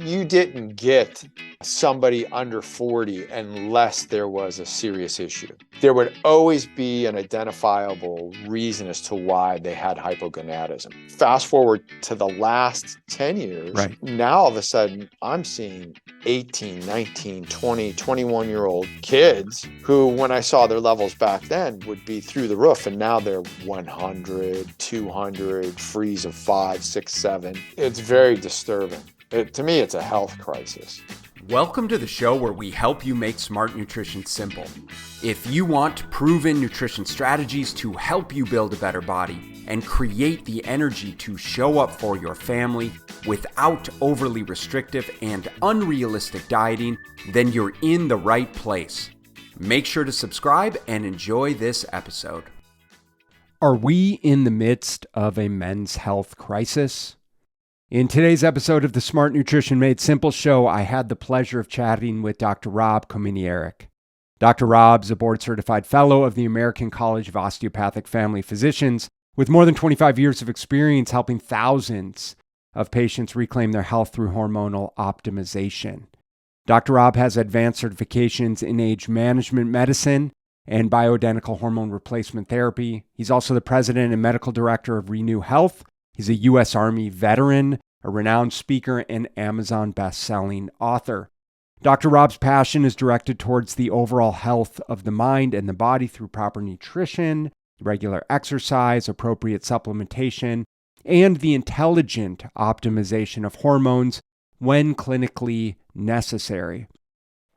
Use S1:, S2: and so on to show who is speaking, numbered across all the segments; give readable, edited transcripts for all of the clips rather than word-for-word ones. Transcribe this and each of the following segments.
S1: You didn't get somebody under 40 unless there was a serious issue. There would always be an identifiable reason as to why they had hypogonadism. Fast forward to the last 10 years,
S2: Right.
S1: Now all of a sudden I'm seeing 18, 19, 20, 21-year-old kids who, when I saw their levels back then, would be through the roof, and now they're 100, 200, freeze of 5, 6, 7. It's very disturbing. To me, it's a health crisis.
S2: Welcome to the show where we help you make smart nutrition simple. If you want proven nutrition strategies to help you build a better body and create the energy to show up for your family without overly restrictive and unrealistic dieting, then you're in the right place. Make sure to subscribe and enjoy this episode. Are we in the midst of a men's health crisis? In today's episode of the Smart Nutrition Made Simple show, I had the pleasure of chatting with Dr. Rob Kominiarek. Dr. Rob's a board-certified fellow of the American College of Osteopathic Family Physicians with more than 25 years of experience helping thousands of patients reclaim their health through hormonal optimization. Dr. Rob has advanced certifications in age management medicine and bioidentical hormone replacement therapy. He's also the president and medical director of Renew Health. He's a U.S. Army veteran, a renowned speaker, and Amazon best-selling author. Dr. Rob's passion is directed towards the overall health of the mind and the body through proper nutrition, regular exercise, appropriate supplementation, and the intelligent optimization of hormones when clinically necessary.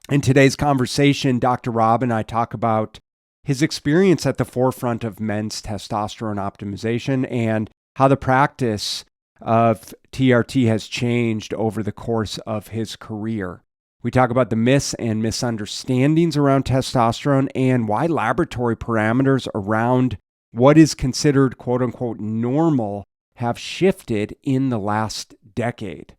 S2: In today's conversation, Dr. Rob and I talk about his experience at the forefront of men's testosterone optimization and how the practice of TRT has changed over the course of his career. We talk about the myths and misunderstandings around testosterone and why laboratory parameters around what is considered quote-unquote normal have shifted in the last decade.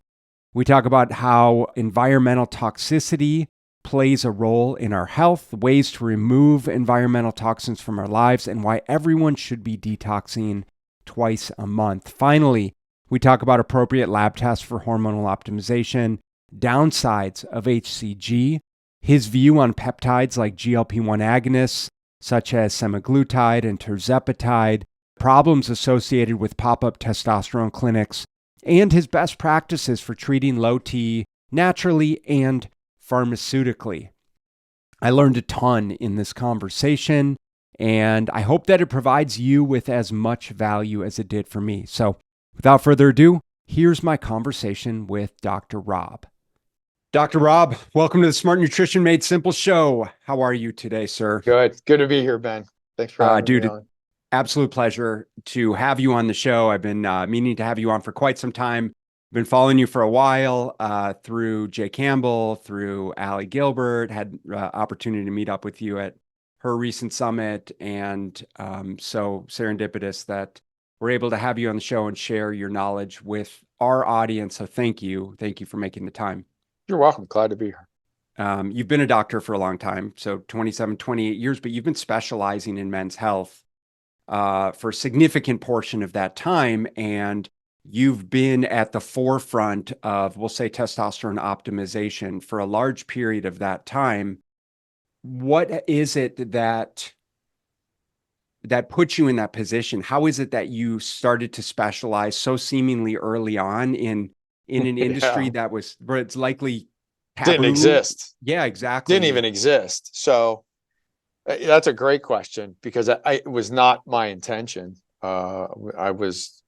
S2: We talk about how environmental toxicity plays a role in our health, ways to remove environmental toxins from our lives, and why everyone should be detoxing twice a month. Finally, we talk about appropriate lab tests for hormonal optimization, downsides of HCG, his view on peptides like GLP-1 agonists, such as semaglutide and tirzepatide, problems associated with pop-up testosterone clinics, and his best practices for treating low T naturally and pharmaceutically. I learned a ton in this conversation, and I hope that it provides you with as much value as it did for me. So without further ado, here's my conversation with Dr. Rob. Dr. Rob, welcome to the Smart Nutrition Made Simple show. How are you today, sir?
S1: Good to be here, Ben. Thanks for having me on.
S2: Absolute pleasure to have you on the show. I've been meaning to have you on for quite some time. Been following you for a while through Jay Campbell, through Allie Gilbert, had opportunity to meet up with you at her recent summit, and so serendipitous that we're able to have you on the show and share your knowledge with our audience. So thank you for making the time.
S1: You're welcome. Glad to be here.
S2: You've been a doctor for a long time, so 27, 28 years, but you've been specializing in men's health for a significant portion of that time, and you've been at the forefront of, we'll say, testosterone optimization for a large period of that time. What is it that puts you in that position? How is it that you started to specialize so seemingly early on in an industry that was, where it's likely taboo?
S1: Didn't exist.
S2: Yeah, exactly.
S1: Didn't even exist. So that's a great question, because it was not my intention. I was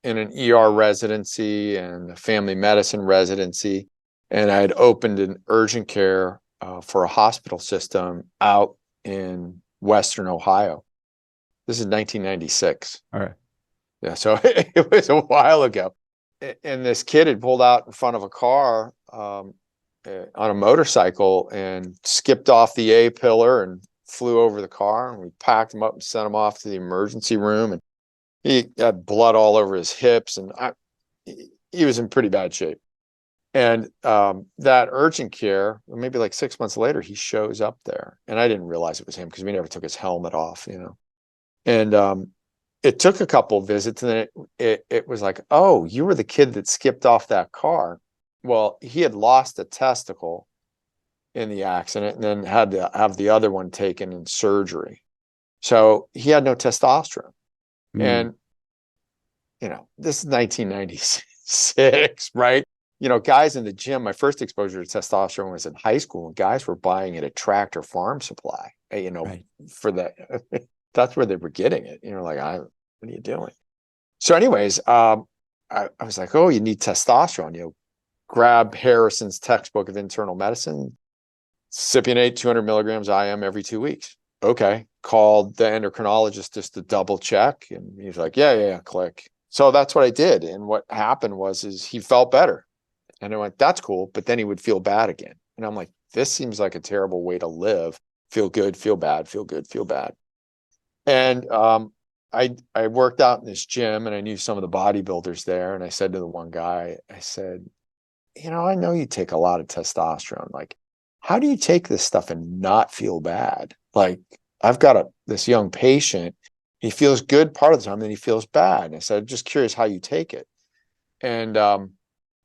S1: in an ER residency and a family medicine residency, and I had opened an urgent care for a hospital system out in Western Ohio. This is 1996.
S2: All right.
S1: Yeah, so it was a while ago. And this kid had pulled out in front of a car on a motorcycle and skipped off the A pillar and flew over the car. And we packed him up and sent him off to the emergency room. And he had blood all over his hips, and he was in pretty bad shape. And that urgent care, maybe like 6 months later, he shows up there, and I didn't realize it was him because we never took his helmet off, And it took a couple of visits, and then it was like, oh, you were the kid that skipped off that car. Well, he had lost a testicle in the accident and then had to have the other one taken in surgery. So he had no testosterone.
S2: Mm.
S1: And, this is 1996, right? Guys in the gym, my first exposure to testosterone was in high school, and guys were buying it at Tractor Farm Supply,
S2: Right.
S1: for the, that's where they were getting it. Like, what are you doing? So anyways, I was like, oh, you need testosterone, grab Harrison's textbook of internal medicine, Cypionate 200 milligrams IM every 2 weeks. Okay. Called the endocrinologist just to double check. And he's like, yeah, click. So that's what I did. And what happened is he felt better. And I went, that's cool. But then he would feel bad again. And I'm like, this seems like a terrible way to live. Feel good, feel bad, feel good, feel bad. And I worked out in this gym and I knew some of the bodybuilders there. And I said to the one guy, I said, I know you take a lot of testosterone. Like, how do you take this stuff and not feel bad? Like, I've got this young patient. He feels good part of the time, then he feels bad. And I said, I'm just curious how you take it. And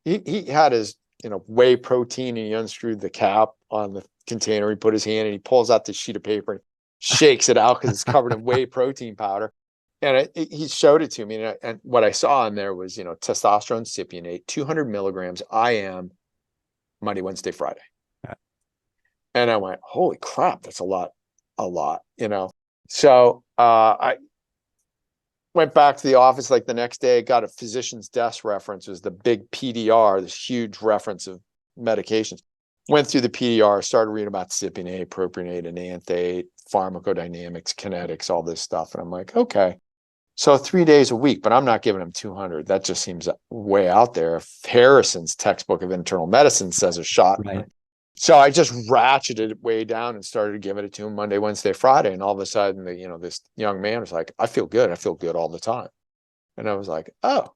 S1: he had his, whey protein, and he unscrewed the cap on the container. He put his hand and he pulls out this sheet of paper and shakes it out because it's covered in whey protein powder. And he showed it to me. And what I saw in there was, testosterone cypionate, 200 milligrams IM, Monday, Wednesday, Friday. And I went, holy crap, that's a lot. So I went back to the office like the next day, got a physician's desk reference. It was the big PDR, this huge reference of medications. Went through the PDR, started reading about cypionate, propionate, enanthate, pharmacodynamics, kinetics, all this stuff. And I'm like, okay. So 3 days a week, but I'm not giving him 200. That just seems way out there. If Harrison's textbook of internal medicine says a shot.
S2: Right.
S1: So I just ratcheted it way down and started giving it to him Monday, Wednesday, Friday. And all of a sudden, this young man was like, I feel good. I feel good all the time. And I was like, oh,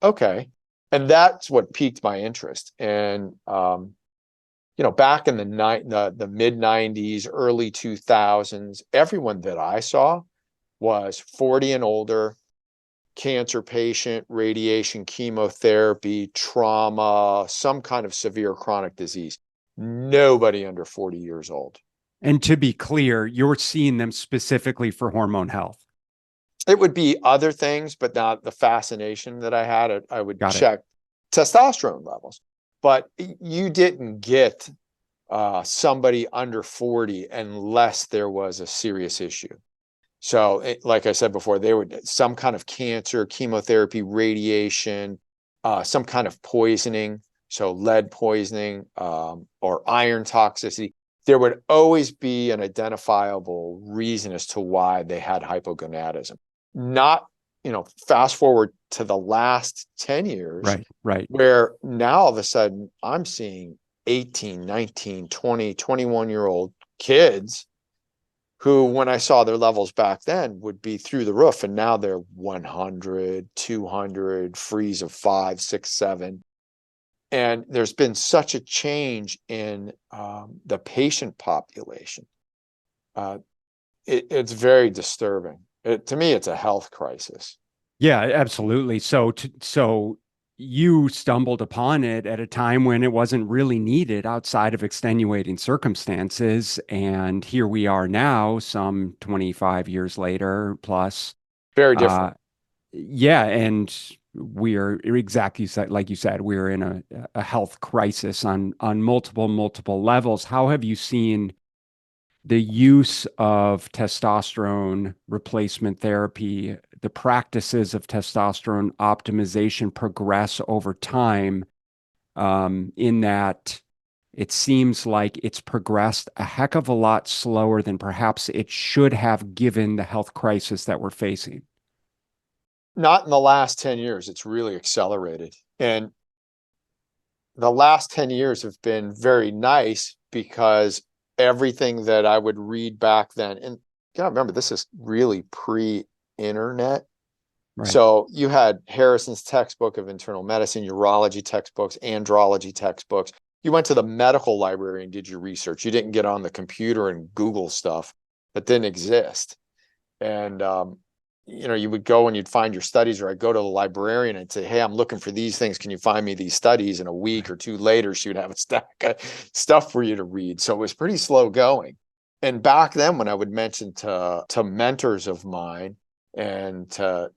S1: okay. And that's what piqued my interest. And, back in the mid 90s, early 2000s, everyone that I saw was 40 and older, cancer patient, radiation, chemotherapy, trauma, some kind of severe chronic disease. Nobody under 40 years old.
S2: And to be clear, you're seeing them specifically for hormone health.
S1: It would be other things, but not the fascination that I had. I would
S2: Got it.
S1: check testosterone levels, but you didn't get somebody under 40 unless there was a serious issue. So like I said before, they would some kind of cancer, chemotherapy, radiation, some kind of poisoning. So lead poisoning or iron toxicity. There would always be an identifiable reason as to why they had hypogonadism. Not, fast forward to the last 10 years,
S2: right.
S1: where now all of a sudden I'm seeing 18, 19, 20, 21-year-old kids who, when I saw their levels back then, would be through the roof. And now they're 100, 200, freeze of 5, 6, 7. And there's been such a change in the patient population. It's very disturbing. To me, it's a health crisis.
S2: Yeah, absolutely. So you stumbled upon it at a time when it wasn't really needed outside of extenuating circumstances. And here we are now, some 25 years later plus.
S1: Very different.
S2: Yeah. And we're exactly like you said, we're in a health crisis on multiple levels. How have you seen the use of testosterone replacement therapy, the practices of testosterone optimization progress over time, in that it seems like it's progressed a heck of a lot slower than perhaps it should have given the health crisis that we're facing?
S1: Not in the last 10 years. It's really accelerated. And the last 10 years have been very nice because everything that I would read back then, and you gotta remember, this is really pre-internet.
S2: Right.
S1: So you had Harrison's textbook of internal medicine, urology textbooks, andrology textbooks. You went to the medical library and did your research. You didn't get on the computer and Google stuff that didn't exist. And you would go and you'd find your studies, or I'd go to the librarian and say, hey, I'm looking for these things. Can you find me these studies? And a week or two later, she would have a stack of stuff for you to read. So it was pretty slow going. And back then, when I would mention to mentors of mine and to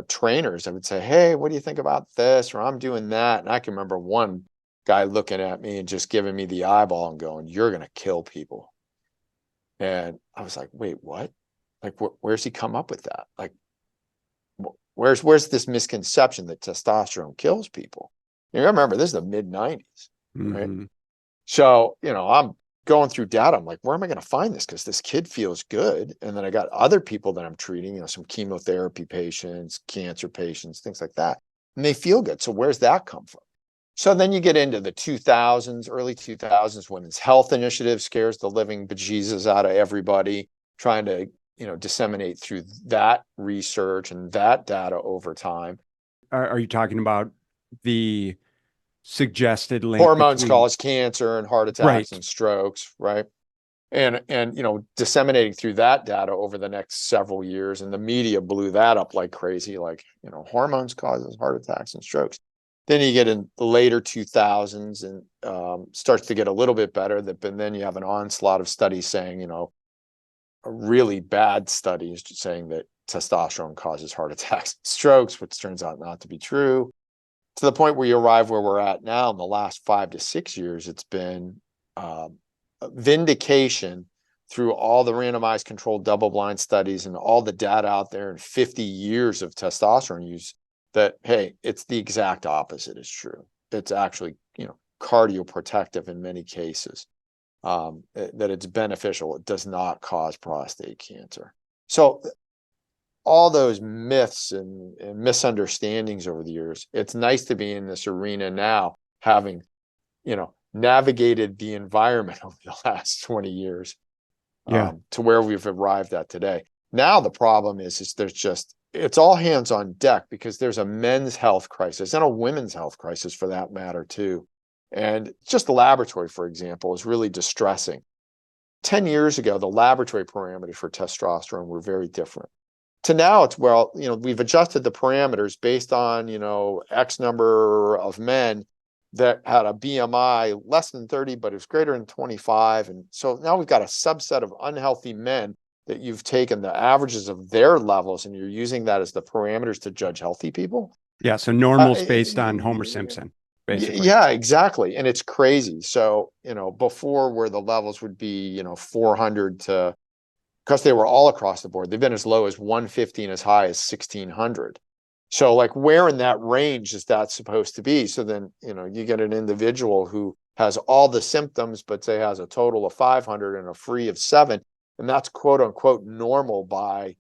S1: trainers, I would say, hey, what do you think about this? Or I'm doing that. And I can remember one guy looking at me and just giving me the eyeball and going, you're going to kill people. And I was like, wait, what? Like, where's he come up with that? Like, where's this misconception that testosterone kills people? You remember, this is the mid 90s, right?
S2: Mm-hmm.
S1: So, I'm going through data. I'm like, where am I going to find this? Because this kid feels good. And then I got other people that I'm treating, some chemotherapy patients, cancer patients, things like that. And they feel good. So where's that come from? So then you get into the 2000s, early 2000s, women's health initiative scares the living bejesus out of everybody, trying to, disseminate through that research and that data over time.
S2: Are you talking about the suggested link
S1: Hormones
S2: between
S1: cause cancer and heart attacks
S2: right?
S1: and strokes, right? And disseminating through that data over the next several years, and the media blew that up like crazy, like, hormones causes heart attacks and strokes. Then you get in the later 2000s and starts to get a little bit better. And then you have an onslaught of studies saying, really bad studies saying that testosterone causes heart attacks and strokes, which turns out not to be true. To the point where you arrive where we're at now in the last 5 to 6 years, it's been vindication through all the randomized controlled double-blind studies and all the data out there and 50 years of testosterone use that, hey, it's the exact opposite is true. It's actually, cardioprotective in many cases, that it's beneficial. It does not cause prostate cancer. So all those myths and misunderstandings over the years, it's nice to be in this arena now, having, navigated the environment over the last 20 years, to where we've arrived at today. Now the problem is it's all hands on deck, because there's a men's health crisis and a women's health crisis for that matter too. And just the laboratory, for example, is really distressing. 10 years ago, the laboratory parameters for testosterone were very different. To now, it's, well, we've adjusted the parameters based on, X number of men that had a BMI less than 30, but it was greater than 25. And so now we've got a subset of unhealthy men that you've taken the averages of their levels and you're using that as the parameters to judge healthy people.
S2: Yeah. So normal's based on Homer Simpson, basically.
S1: Yeah, exactly. And it's crazy. So, before, where the levels would be, 400 to, because they were all across the board, they've been as low as 150 and as high as 1600. So like, where in that range is that supposed to be? So then, you get an individual who has all the symptoms, but say has a total of 500 and a free of 7. And that's quote unquote normal by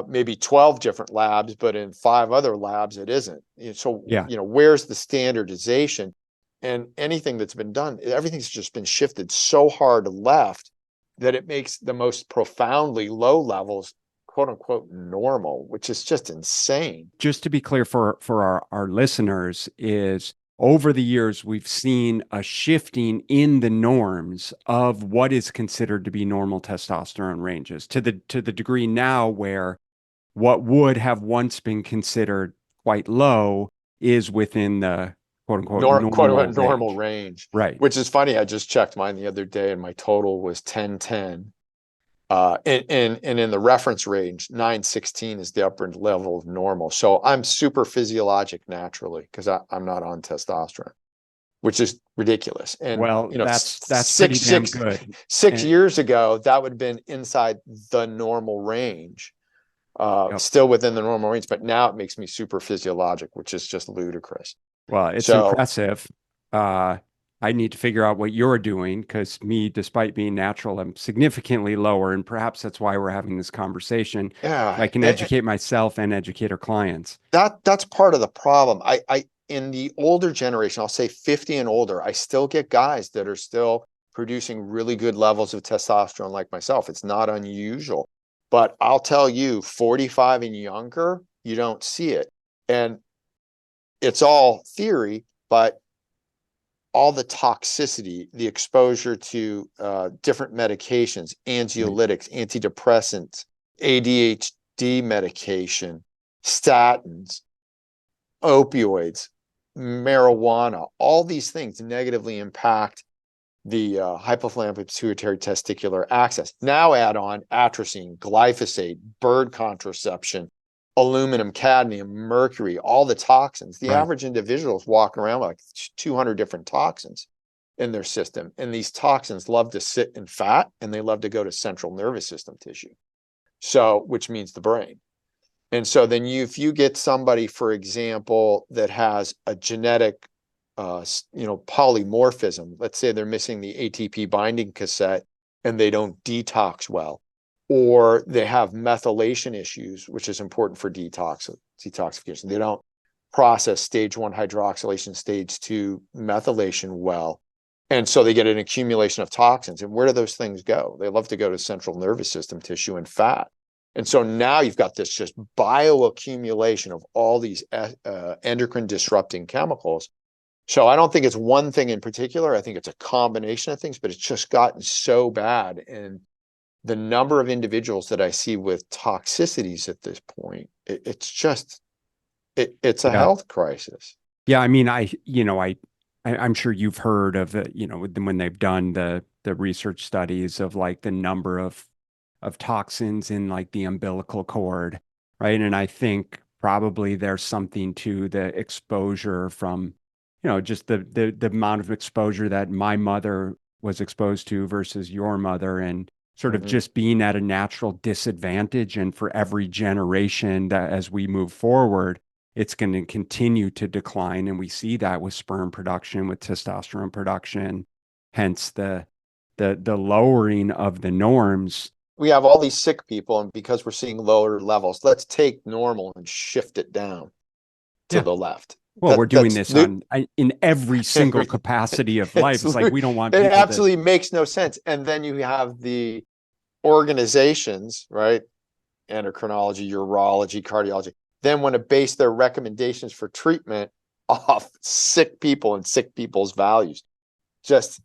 S1: maybe 12 different labs, but in 5 other labs, it isn't. So,
S2: Yeah.
S1: Where's the standardization? And anything that's been done, everything's just been shifted so hard left that it makes the most profoundly low levels, quote unquote, normal, which is just insane.
S2: Just to be clear for our listeners, is over the years, we've seen a shifting in the norms of what is considered to be normal testosterone ranges to the degree now where what would have once been considered quite low is within the quote unquote
S1: normal range.
S2: Right.
S1: Which is funny. I just checked mine the other day and my total was 1010. And in the reference range, 916 is the upper level of normal. So I'm super physiologic naturally because I'm not on testosterone, which is ridiculous. And
S2: well, that's pretty damn good.
S1: 6 years ago, that would have been inside the normal range, still within the normal range. But now it makes me super physiologic, which is just ludicrous.
S2: Well, it's impressive. I need to figure out what you're doing, because me, despite being natural, I'm significantly lower. And perhaps that's why we're having this conversation.
S1: Yeah,
S2: I can educate myself and educate our clients.
S1: That's part of the problem. I in the older generation, I'll say 50 and older, I still get guys that are still producing really good levels of testosterone like myself. It's not unusual. But I'll tell you, 45 and younger, you don't see it. And it's all theory, but all the toxicity, the exposure to different medications, anxiolytics, antidepressants, ADHD, ADHD medication, statins, opioids, marijuana, all these things negatively impact the hypothalamic pituitary testicular axis. Now add on atrazine, glyphosate, bird contraception, aluminum, cadmium, mercury, all the toxins. The
S2: Right.
S1: average individuals walk around like 200 different toxins in their system. And these toxins love to sit in fat and they love to go to central nervous system tissue. So, which means the brain. And so then if you get somebody, for example, that has a genetic polymorphism, let's say they're missing the ATP binding cassette and they don't detox well, or they have methylation issues, which is important for detoxification. They don't process stage 1 hydroxylation, stage 2 methylation well. And so they get an accumulation of toxins. And where do those things go? They love to go to central nervous system tissue and fat. And so now you've got this just bioaccumulation of all these endocrine disrupting chemicals. So I don't think it's one thing in particular. I think it's a combination of things, but it's just gotten so bad. And the number of individuals that I see with toxicities at this point, it's a
S2: Yeah.
S1: health crisis.
S2: Yeah. I mean, I'm sure you've heard of it, when they've done the research studies of like the number of toxins in like the umbilical cord, right? And I think probably there's something to the exposure from, just the amount of exposure that my mother was exposed to versus your mother, and sort of just being at a natural disadvantage. And for every generation that as we move forward, it's going to continue to decline. And we see that with sperm production, with testosterone production, hence the lowering of the norms.
S1: We have all these sick people, and because we're seeing lower levels, let's take normal and shift it down to
S2: Yeah.
S1: the left.
S2: Well, we're doing this in every single capacity of life. It's like we don't want
S1: it
S2: people
S1: absolutely makes no sense. And then you have the organizations, right? Endocrinology, urology, cardiology, then want to base their recommendations for treatment off sick people and sick people's values. Just,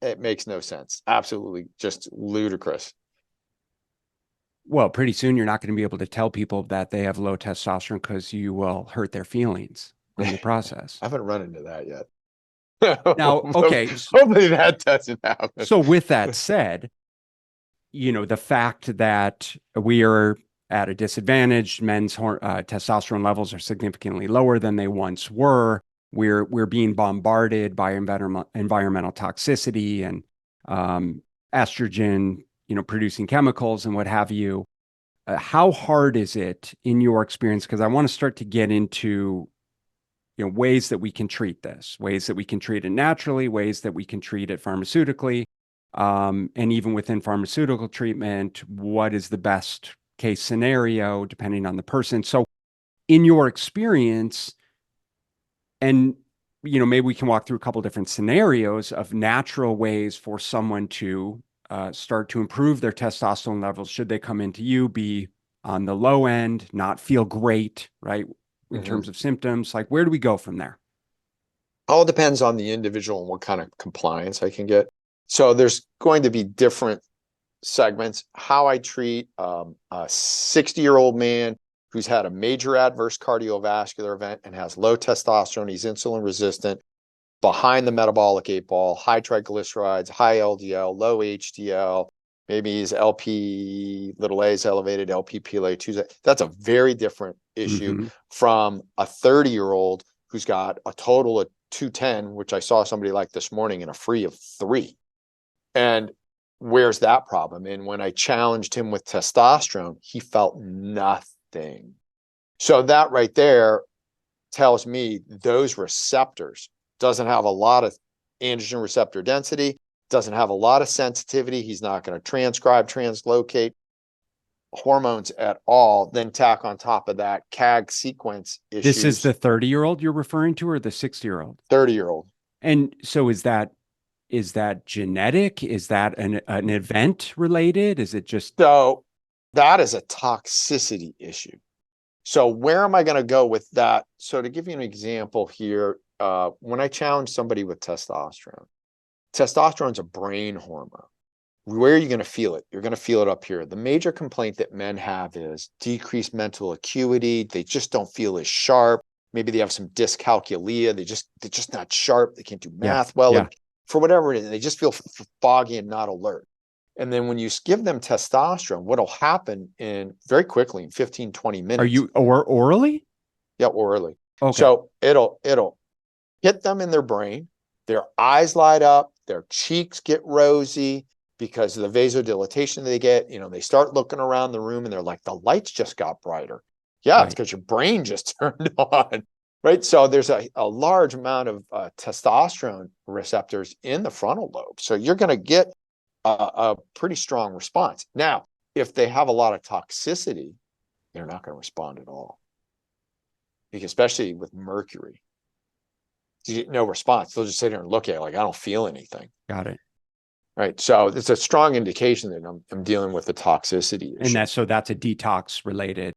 S1: it makes no sense. Absolutely just ludicrous.
S2: Well, pretty soon you're not going to be able to tell people that they have low testosterone because you will hurt their feelings in the process.
S1: I haven't run into that yet.
S2: Now, okay.
S1: Hopefully that doesn't happen.
S2: So with that said, the fact that we are at a disadvantage, men's testosterone levels are significantly lower than they once were. We're being bombarded by environmental toxicity and estrogen, producing chemicals and what have you. How hard is it in your experience? Because I want to start to get into ways that we can treat this, ways that we can treat it naturally, ways that we can treat it pharmaceutically. And even within pharmaceutical treatment, what is the best case scenario depending on the person? So in your experience, and maybe we can walk through a couple different scenarios of natural ways for someone to start to improve their testosterone levels should they come into you, be on the low end, not feel great, right? In terms of symptoms, like where do we go from there?
S1: All depends on the individual and what kind of compliance I can get. So there's going to be different segments. How I treat a 60-year-old man who's had a major adverse cardiovascular event and has low testosterone, he's insulin resistant, behind the metabolic 8-ball, high triglycerides, high LDL, low HDL, maybe his LP little a is elevated, LP-PLA2. That's a very different issue from a 30-year-old who's got a total of 210, which I saw somebody like this morning, and a free of 3. And where's that problem? And when I challenged him with testosterone, he felt nothing. So that right there tells me those receptors doesn't have a lot of androgen receptor density, doesn't have a lot of sensitivity. He's not going to transcribe, translocate hormones at all. Then tack on top of that CAG sequence issues.
S2: This is the 30-year-old you're referring to, or the 60-year-old?
S1: 30-year-old.
S2: And so is that genetic? Is that an event related? Is it just?
S1: So that is a toxicity issue. So where am I going to go with that? So to give you an example here, when I challenge somebody with testosterone, testosterone is a brain hormone. Where are you going to feel it? You're going to feel it up here. The major complaint that men have is decreased mental acuity. They just don't feel as sharp. Maybe they have some dyscalculia. They're just not sharp. They can't do
S2: Yeah.
S1: math well.
S2: Yeah.
S1: For whatever it is, they just feel foggy and not alert. And then when you give them testosterone, what'll happen in very quickly, in 15, 20
S2: Are
S1: minutes.
S2: you orally?
S1: Yeah, orally.
S2: Okay.
S1: So it'll hit them in their brain. Their eyes light up. Their cheeks get rosy because of the vasodilatation they get. They start looking around the room and they're like, the lights just got brighter. Yeah,
S2: Right.
S1: it's because your brain just turned on, right? So there's a large amount of testosterone receptors in the frontal lobe. So you're going to get a pretty strong response. Now, if they have a lot of toxicity, they're not going to respond at all. Because especially with mercury, you get no response. They'll just sit here and look at it like, I don't feel anything.
S2: Got it.
S1: Right. So it's a strong indication that I'm dealing with the toxicity issue.
S2: And that's a detox related.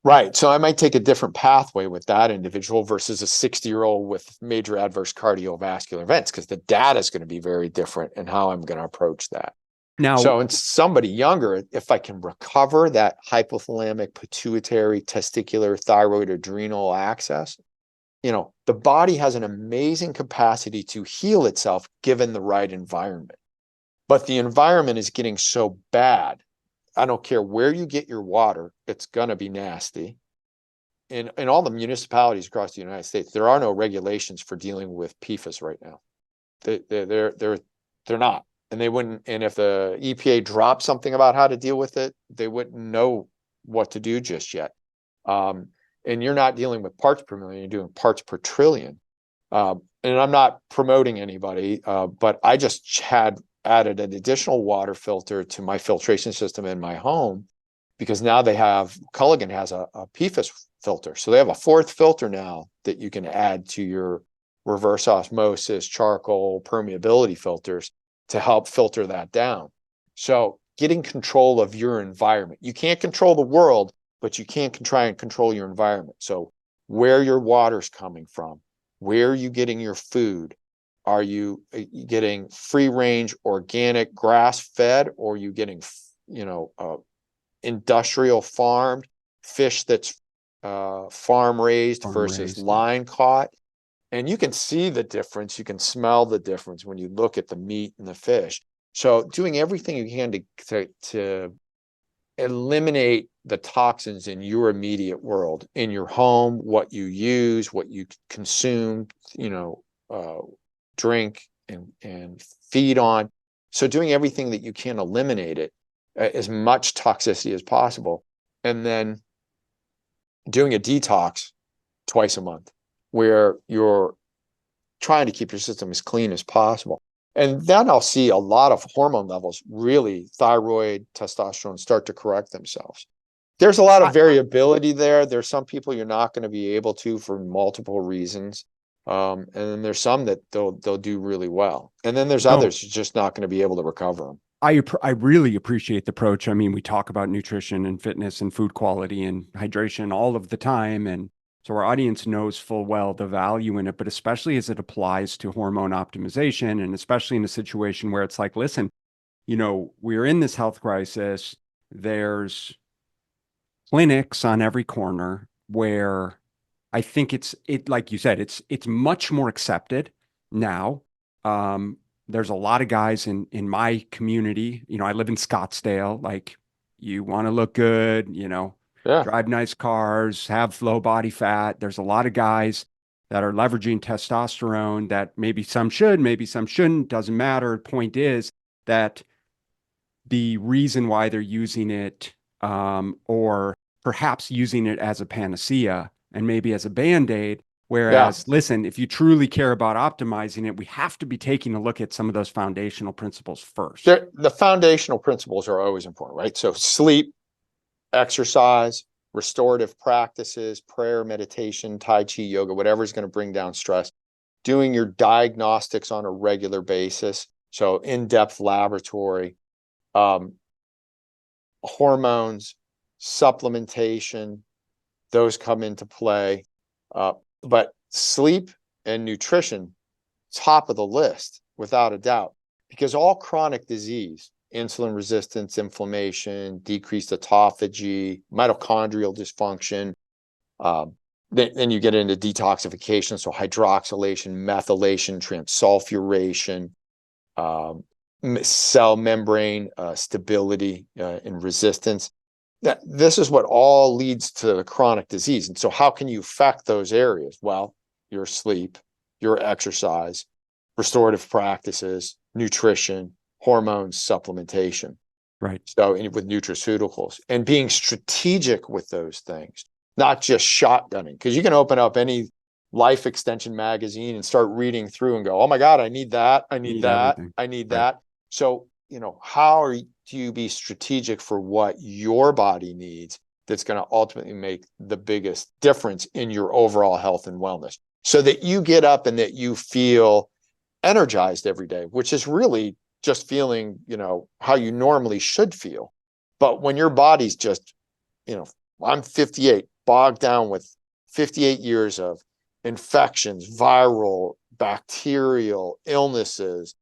S1: Right. So I might take a different pathway with that individual versus a 60-year-old with major adverse cardiovascular events, because the data is going to be very different in how I'm going to approach that.
S2: Now,
S1: So in somebody younger, if I can recover that hypothalamic, pituitary, testicular, thyroid, adrenal axis, the body has an amazing capacity to heal itself given the right environment. But the environment is getting so bad. I don't care where you get your water, it's going to be nasty. In all the municipalities across the United States, there are no regulations for dealing with PFAS right now. They're not. And they wouldn't. And if the EPA dropped something about how to deal with it, they wouldn't know what to do just yet. And you're not dealing with parts per million, you're doing parts per trillion. And I'm not promoting anybody, but I just had added an additional water filter to my filtration system in my home, because now Culligan has a PFAS filter. So they have a fourth filter now that you can add to your reverse osmosis, charcoal, permeability filters to help filter that down. So getting control of your environment. You can't control the world, but you can try and control your environment. So where your water's coming from, where are you getting your food? Are you getting free range, organic, grass fed, or are you getting, industrial farmed fish that's farm raised versus line caught? And you can see the difference. You can smell the difference when you look at the meat and the fish. So doing everything you can to eliminate the toxins in your immediate world, in your home, what you use, what you consume, drink and feed on. So doing everything that you can eliminate it, as much toxicity as possible, and then doing a detox twice a month where you're trying to keep your system as clean as possible. And then I'll see a lot of hormone levels, really thyroid, testosterone, start to correct themselves. There's a lot of variability there. There's some people you're not going to be able to for multiple reasons. And then there's some that they'll do really well. And then there's others who're just not going to be able to recover them.
S2: I really appreciate the approach. I mean, we talk about nutrition and fitness and food quality and hydration all of the time. And so our audience knows full well the value in it, but especially as it applies to hormone optimization, and especially in a situation where it's like, listen, we're in this health crisis. There's clinics on every corner where I think like you said, it's much more accepted now. There's a lot of guys in my community. I live in Scottsdale. Like, you want to look good, drive nice cars, have low body fat. There's a lot of guys that are leveraging testosterone that maybe some should, maybe some shouldn't, doesn't matter. Point is that the reason why they're using it, or perhaps using it as a panacea and maybe as a Band-Aid. Whereas, listen, if you truly care about optimizing it, we have to be taking a look at some of those foundational principles first.
S1: The foundational principles are always important, right? So sleep, exercise, restorative practices, prayer, meditation, Tai Chi, yoga, whatever is going to bring down stress, doing your diagnostics on a regular basis. So in-depth laboratory, hormones, supplementation, those come into play. But sleep and nutrition, top of the list, without a doubt, because all chronic disease insulin resistance, inflammation, decreased autophagy, mitochondrial dysfunction. Then you get into detoxification, so hydroxylation, methylation, transsulfuration, cell membrane stability and resistance. This is what all leads to chronic disease. And so how can you affect those areas? Well, your sleep, your exercise, restorative practices, nutrition, hormones, supplementation.
S2: Right.
S1: So with nutraceuticals and being strategic with those things, not just shotgunning, because you can open up any life extension magazine and start reading through and go, oh my God, I need that. I need that.
S2: Everything.
S1: I need
S2: Right.
S1: that. So, how do you be strategic for what your body needs that's going to ultimately make the biggest difference in your overall health and wellness so that you get up and that you feel energized every day, which is really just feeling, how you normally should feel. But when your body's just, I'm 58, bogged down with 58 years of infections, viral, bacterial illnesses,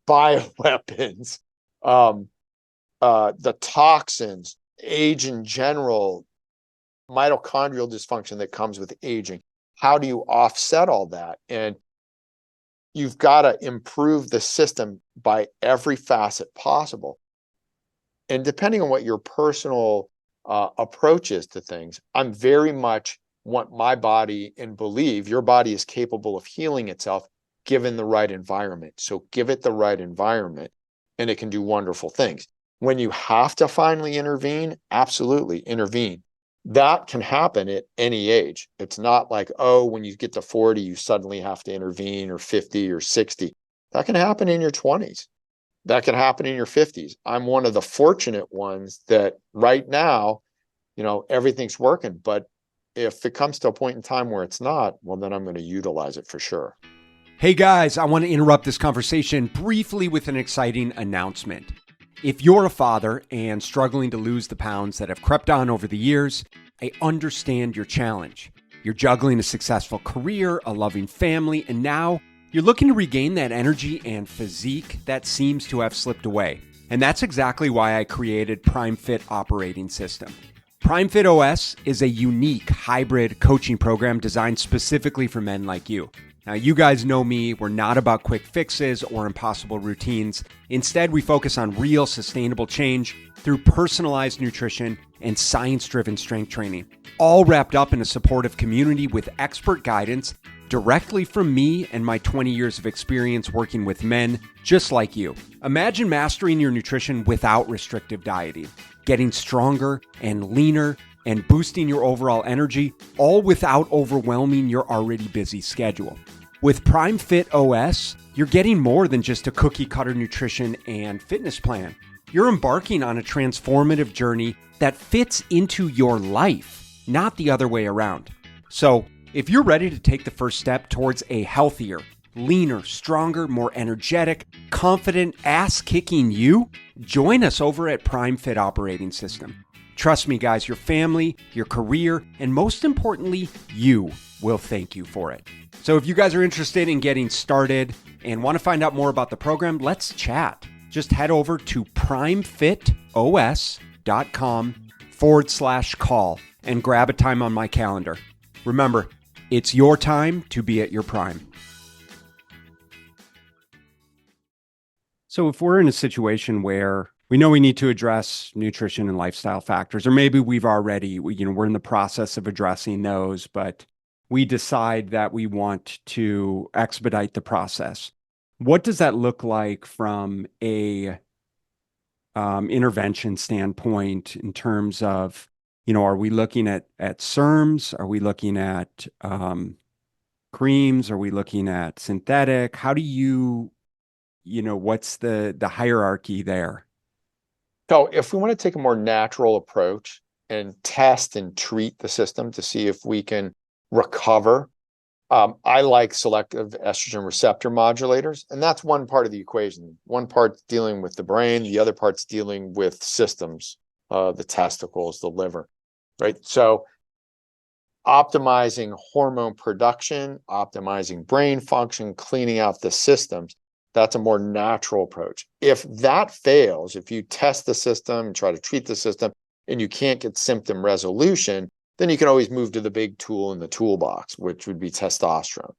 S1: bioweapons, the toxins, age in general, mitochondrial dysfunction that comes with aging. How do you offset all that? And you've got to improve the system by every facet possible. And depending on what your personal approach is to things, I'm very much want my body and believe your body is capable of healing itself given the right environment. So give it the right environment and it can do wonderful things. When you have to finally intervene, absolutely intervene. That can happen at any age. It's not like, when you get to 40, you suddenly have to intervene, or 50 or 60. That can happen in your 20s. That can happen in your 50s. I'm one of the fortunate ones that right now, everything's working. But if it comes to a point in time where it's not, well, then I'm going to utilize it for sure.
S2: Hey guys, I want to interrupt this conversation briefly with an exciting announcement. If you're a father and struggling to lose the pounds that have crept on over the years, I understand your challenge. You're juggling a successful career, a loving family, and now you're looking to regain that energy and physique that seems to have slipped away. And that's exactly why I created Prime Fit Operating System. Prime Fit OS is a unique hybrid coaching program designed specifically for men like you. Now, you guys know me, we're not about quick fixes or impossible routines. Instead, we focus on real sustainable change through personalized nutrition and science-driven strength training, all wrapped up in a supportive community with expert guidance directly from me and my 20 years of experience working with men just like you. Imagine mastering your nutrition without restrictive dieting, getting stronger and leaner, and boosting your overall energy, all without overwhelming your already busy schedule. With Prime Fit OS, you're getting more than just a cookie-cutter nutrition and fitness plan. You're embarking on a transformative journey that fits into your life, not the other way around. So, if you're ready to take the first step towards a healthier, leaner, stronger, more energetic, confident, ass-kicking you, join us over at Prime Fit Operating System. Trust me, guys, your family, your career, and most importantly, you will thank you for it. So if you guys are interested in getting started and want to find out more about the program, let's chat. Just head over to primefitos.com/call and grab a time on my calendar. Remember, it's your time to be at your prime. So if we're in a situation where we know we need to address nutrition and lifestyle factors, or maybe we've already, we're in the process of addressing those, but we decide that we want to expedite the process. What does that look like from a intervention standpoint in terms of, are we looking at SERMs? Are we looking at creams? Are we looking at synthetic? How do what's the hierarchy there?
S1: So if we want to take a more natural approach and test and treat the system to see if we can recover, I like selective estrogen receptor modulators, and that's one part of the equation. One part's dealing with the brain, the other part's dealing with systems, the testicles, the liver, right? So optimizing hormone production, optimizing brain function, cleaning out the systems. That's a more natural approach. If that fails, if you test the system and try to treat the system and you can't get symptom resolution, then you can always move to the big tool in the toolbox, which would be testosterone.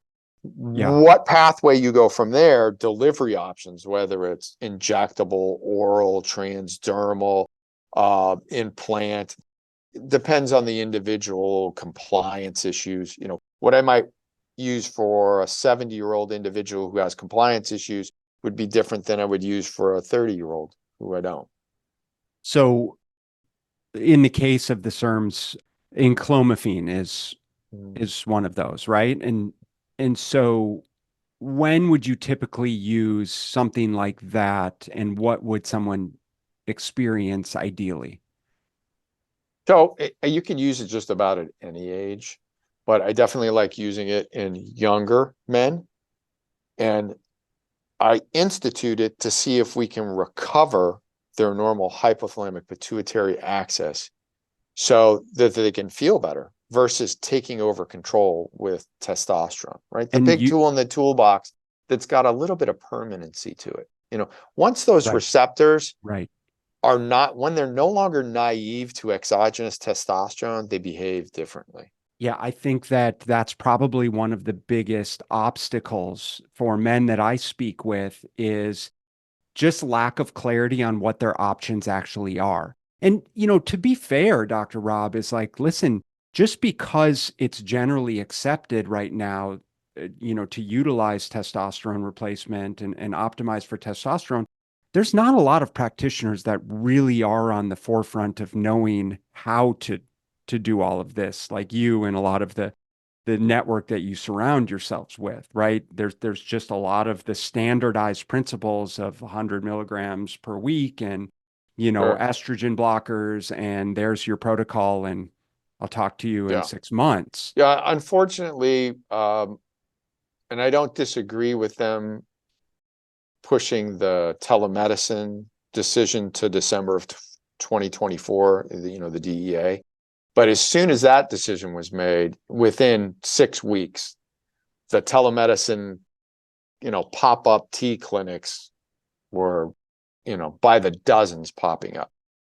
S2: Yeah.
S1: What pathway you go from there, delivery options, whether it's injectable, oral, transdermal, implant, depends on the individual compliance issues. What I might use for a 70-year-old individual who has compliance issues would be different than I would use for a 30-year-old who I don't.
S2: So in the case of the SERMs, enclomiphene is one of those, right? And so when would you typically use something like that, and what would someone experience ideally?
S1: So you can use it just about at any age, but I definitely like using it in younger men. And I institute it to see if we can recover their normal hypothalamic pituitary axis so that they can feel better versus taking over control with testosterone, right? The
S2: And
S1: big
S2: you,
S1: tool in the toolbox that's got a little bit of permanency to it. Once those
S2: right,
S1: receptors
S2: right.
S1: are not, when they're no longer naive to exogenous testosterone, they behave differently.
S2: Yeah, I think that that's probably one of the biggest obstacles for men that I speak with is just lack of clarity on what their options actually are. And, to be fair, Dr. Rob, is like, listen, just because it's generally accepted right now, to utilize testosterone replacement and optimize for testosterone, there's not a lot of practitioners that really are on the forefront of knowing how to do all of this, like you and a lot of the network that you surround yourselves with, right? There's just a lot of the standardized principles of 100 milligrams per week and,
S1: Sure.
S2: estrogen blockers, and there's your protocol, and I'll talk to you in
S1: Yeah.
S2: 6 months.
S1: Yeah. Unfortunately, and I don't disagree with them pushing the telemedicine decision to December of 2024, the DEA. But as soon as that decision was made, within 6 weeks, the telemedicine, pop-up T clinics were, by the dozens popping up.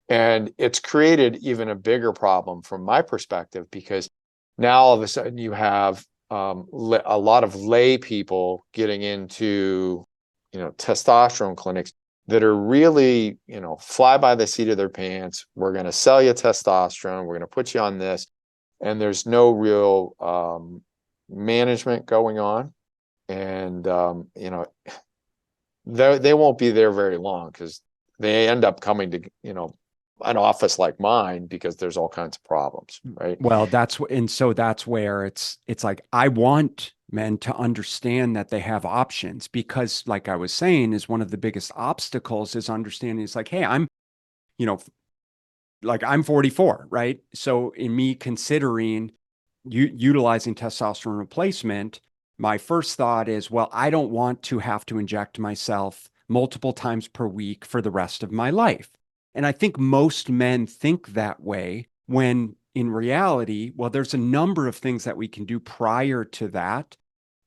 S1: And it's created even a bigger problem from my perspective, because now all of a sudden you have a lot of lay people getting into, testosterone clinics that are really, fly by the seat of their pants. We're going to sell you testosterone. We're going to put you on this. And there's no real management going on. And, they won't be there very long because they end up coming to, an office like mine because there's all kinds of problems, right?
S2: Well, and so that's where it's like I want men to understand that they have options, because like I was saying, is one of the biggest obstacles is understanding it's like, hey, you know, I'm 44, right? So in me considering utilizing testosterone replacement, my first thought is, well, I don't want to have to inject myself multiple times per week for the rest of my life. And I think most men think that way, when in reality, well, there's a number of things that we can do prior to that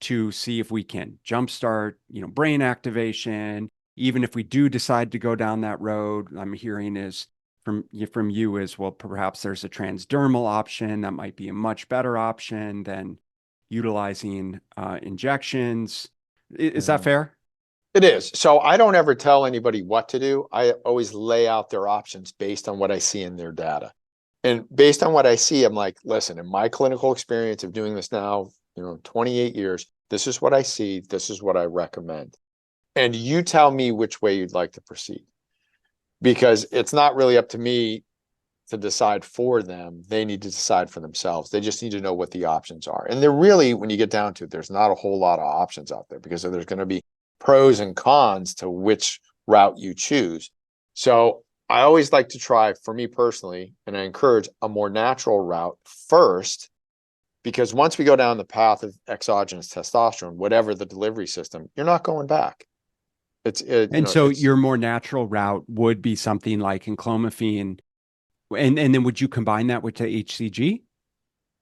S2: to see if we can jumpstart, brain activation. Even if we do decide to go down that road, I'm hearing is from you is, well, perhaps there's a transdermal option that might be a much better option than utilizing injections. Is that
S1: Mhm.
S2: fair?
S1: It is. So I don't ever tell anybody what to do. I always lay out their options based on what I see in their data. And based on what I see, I'm like, listen, in my clinical experience of doing this now, 28 years, this is what I see. This is what I recommend. And you tell me which way you'd like to proceed, because it's not really up to me to decide for them. They need to decide for themselves. They just need to know what the options are. And they're really, when you get down to it, there's not a whole lot of options out there, because there's going to be pros and cons to which route you choose. So I always like to try, for me personally, and I encourage a more natural route first, because once we go down the path of exogenous testosterone, whatever the delivery system, you're not going back.
S2: And so your more natural route would be something like enclomiphene, and then would you combine that with the HCG?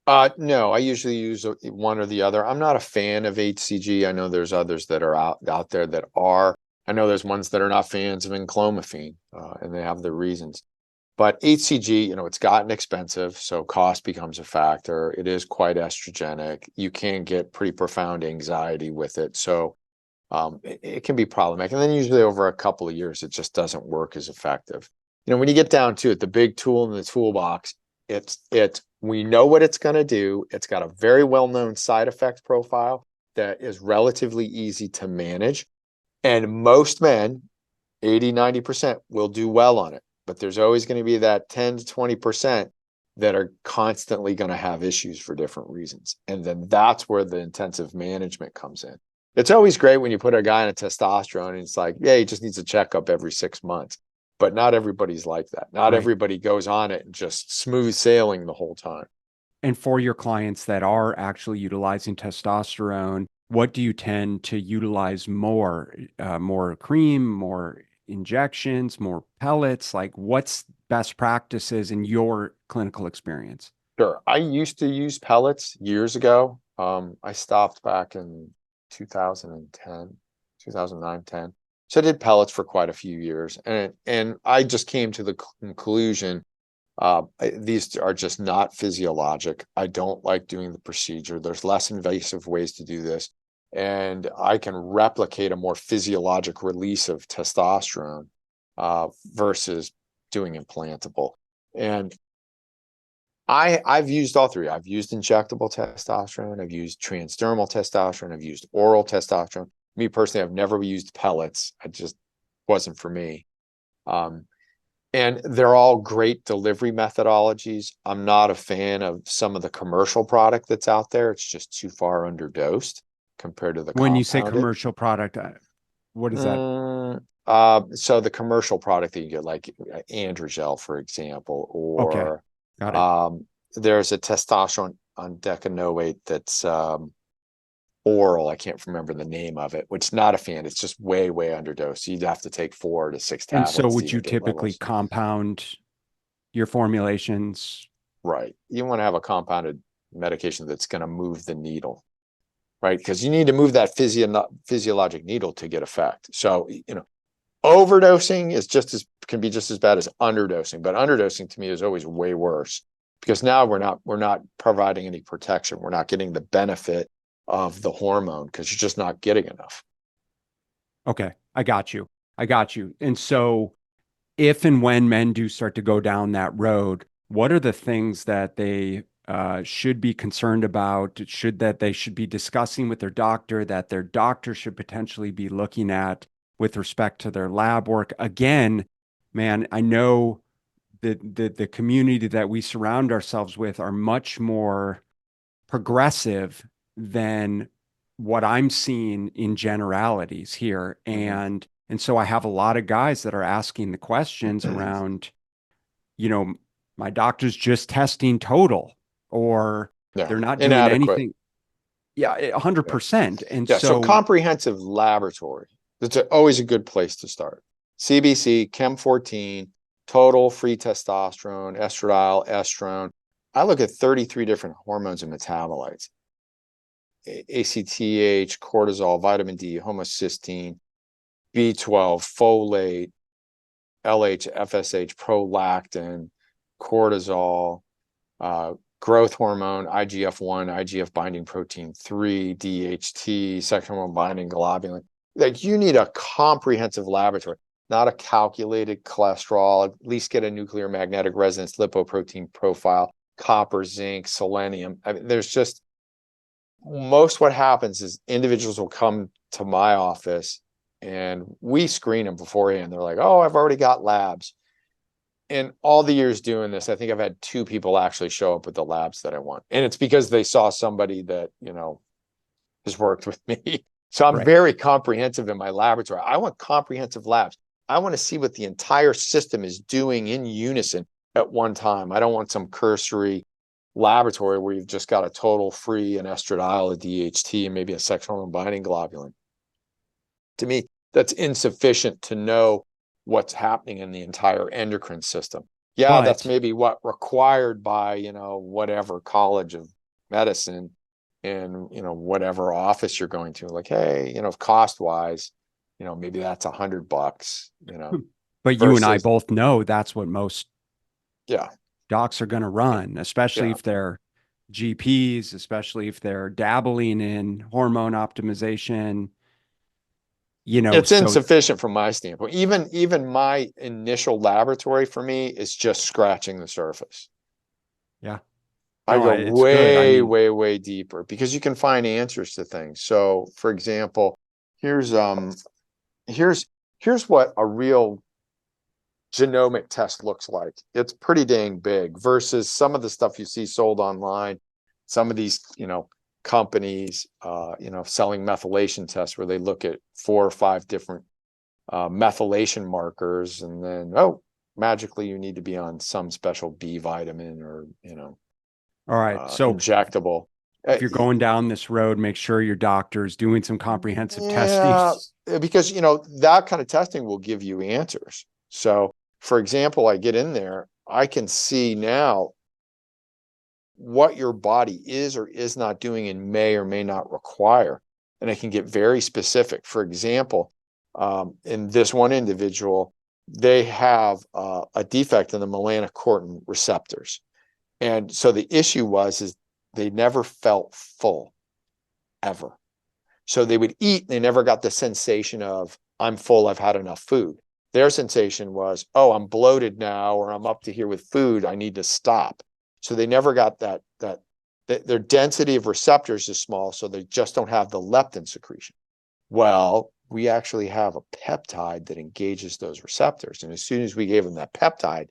S1: No, I usually use one or the other. I'm not a fan of HCG. I know there's others that are out there that are. I know there's ones that are not fans of enclomiphene, and they have their reasons. But HCG, it's gotten expensive, so cost becomes a factor. It is quite estrogenic. You can get pretty profound anxiety with it. So it can be problematic. And then usually over a couple of years, it just doesn't work as effective. When you get down to it, the big tool in the toolbox, we know what it's going to do. It's got a very well-known side effect profile that is relatively easy to manage. And most men, 80-90%, will do well on it. But there's always going to be that 10 to 20% that are constantly going to have issues for different reasons. And then that's where the intensive management comes in. It's always great when you put a guy on a testosterone and it's like, yeah, he just needs a checkup every 6 months. But not everybody's like that. Not
S2: Right.
S1: everybody goes on it and just smooth sailing the whole time.
S2: And for your clients that are actually utilizing testosterone, what do you tend to utilize more? More cream, more injections, more pellets? Like, what's best practices in your clinical experience?
S1: Sure. I used to use pellets years ago. I stopped back in 2010, 2009, 10. So I did pellets for quite a few years. And I just came to the conclusion, these are just not physiologic. I don't like doing the procedure. There's less invasive ways to do this. And I can replicate a more physiologic release of testosterone versus doing implantable. And I've used all three. I've used injectable testosterone. I've used transdermal testosterone. I've used oral testosterone. Me personally, I've never used pellets. It just wasn't for me. And they're all great delivery methodologies. I'm not a fan of some of the commercial product that's out there. It's just too far underdosed compared to the
S2: When you say
S1: compounded.
S2: commercial product, what is that?
S1: So the commercial product that you get, like Androgel, for example,
S2: Okay,
S1: or
S2: got it.
S1: there's a testosterone on decanoate that's oral. I can't remember the name of it, which is not a fan. It's just way, way underdosed. You'd have to take 4 to 6
S2: And so
S1: tablets to
S2: would you
S1: even get
S2: typically
S1: levels.
S2: compound your formulations?
S1: Right. You want to have a compounded medication that's going to move the needle, right? Because you need to move that physiologic needle to get effect. So, overdosing can be just as bad as underdosing, but underdosing to me is always way worse because now we're not providing any protection. We're not getting the benefit of the hormone because you're just not getting enough.
S2: Okay, I got you. I got you. And so if and when men do start to go down that road, what are the things that they should be concerned about? That they should be discussing with their doctor, that their doctor should potentially be looking at with respect to their lab work? Again, man, I know the community that we surround ourselves with are much more progressive than what I'm seeing in generalities here.
S1: Mm-hmm.
S2: And so I have a lot of guys that are asking the questions around, you know, my doctor's just testing total, or
S1: Yeah,
S2: they're not doing
S1: inadequate.
S2: anything. Yeah,
S1: Yeah.
S2: 100%. And
S1: Yeah. So
S2: so,
S1: comprehensive laboratory. That's always a good place to start. CBC, Chem 14, total free testosterone, estradiol, estrone. I look at 33 different hormones and metabolites. ACTH, cortisol, vitamin D, homocysteine, B12, folate, LH, FSH, prolactin, cortisol, growth hormone, IGF-1, IGF binding protein 3, DHT, sexual hormone binding globulin. Like you need a comprehensive laboratory, not a calculated cholesterol. At least get a nuclear magnetic resonance lipoprotein profile, copper, zinc, selenium. I mean, there's just what happens is individuals will come to my office and we screen them beforehand. They're like, oh, I've already got labs. In all the years doing this, I think I've had 2 people actually show up with the labs that I want. And it's because they saw somebody that, has worked with me. So I'm
S2: right.
S1: very comprehensive in my laboratory. I want comprehensive labs. I want to see what the entire system is doing in unison at one time. I don't want some cursory laboratory where you've just got a total free an estradiol, a DHT, and maybe a sexual hormone binding globulin. To me, that's insufficient to know what's happening in the entire endocrine system. Yeah, that's
S2: But
S1: maybe what required by, whatever college of medicine in, whatever office you're going to, like, hey, cost wise, maybe that's $100,
S2: But you and I
S1: versus,
S2: both know that's what most
S1: yeah,
S2: docs are going to run, especially
S1: yeah.
S2: if they're GPs, especially if they're dabbling in hormone optimization,
S1: It's
S2: so
S1: insufficient from my standpoint. Even my initial laboratory for me is just scratching the surface.
S2: yeah.
S1: I
S2: No,
S1: go
S2: it's good. I
S1: way,
S2: mean,
S1: way, way deeper because you can find answers to things. So, for example, here's here's here's what a real genomic test looks like. It's pretty dang big versus some of the stuff you see sold online. Some of these, companies, selling methylation tests where they look at 4 or 5 different methylation markers, and then, oh, magically you need to be on some special B vitamin or,
S2: all right. So
S1: injectable.
S2: if you're going down this road, make sure your doctor's doing some comprehensive testing.
S1: Yeah, because that kind of testing will give you answers. So, for example, I get in there, I can see now what your body is or is not doing and may or may not require, and I can get very specific. For example, in this one individual, they have a defect in the melanocortin receptors, and so the issue is they never felt full ever. So they would eat and they never got the sensation of, I'm full, I've had enough food. Their sensation was, oh, I'm bloated now, or I'm up to here with food, I need to stop. So they never got that their density of receptors is small, so they just don't have the leptin secretion. Well, we actually have a peptide that engages those receptors. And as soon as we gave him that peptide,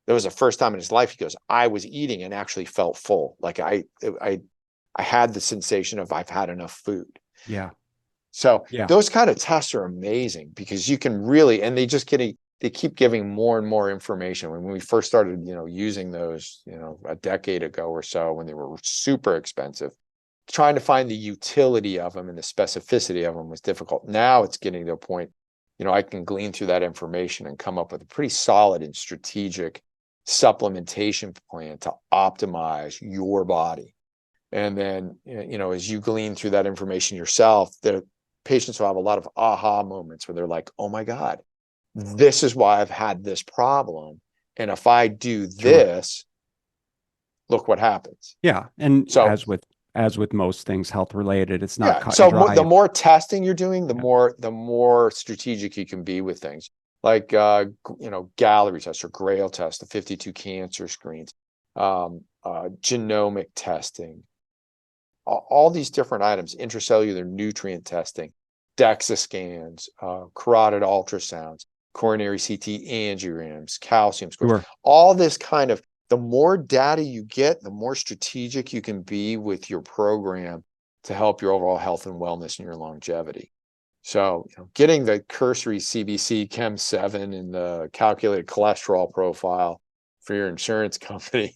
S1: that was the first time in his life he goes, I was eating and actually felt full. Like I had the sensation of I've had enough food.
S2: Yeah.
S1: So
S2: Yeah.
S1: those kind of tests are amazing because you can really, and they keep giving more and more information. When we first started, using those, a decade ago or so, when they were super expensive, trying to find the utility of them and the specificity of them was difficult. Now it's getting to a point, I can glean through that information and come up with a pretty solid and strategic supplementation plan to optimize your body. And then, as you glean through that information yourself, the patients will have a lot of aha moments where they're like, oh my God, this is why I've had this problem. And if I do
S2: Sure.
S1: this, look what happens.
S2: Yeah. And
S1: So,
S2: as with most things health related, it's not
S1: yeah.
S2: cut and
S1: So
S2: dry.
S1: the more testing you're doing,
S2: Yeah.
S1: the more strategic you can be with things like, Gallery tests or Grail tests, the 52 cancer screens, genomic testing, all these different items, intracellular nutrient testing, DEXA scans, carotid ultrasounds, coronary CT angiograms, calcium scores,
S2: Sure.
S1: all this kind of, the more data you get, the more strategic you can be with your program to help your overall health and wellness and your longevity. So, getting the cursory CBC Chem 7 and the calculated cholesterol profile for your insurance company,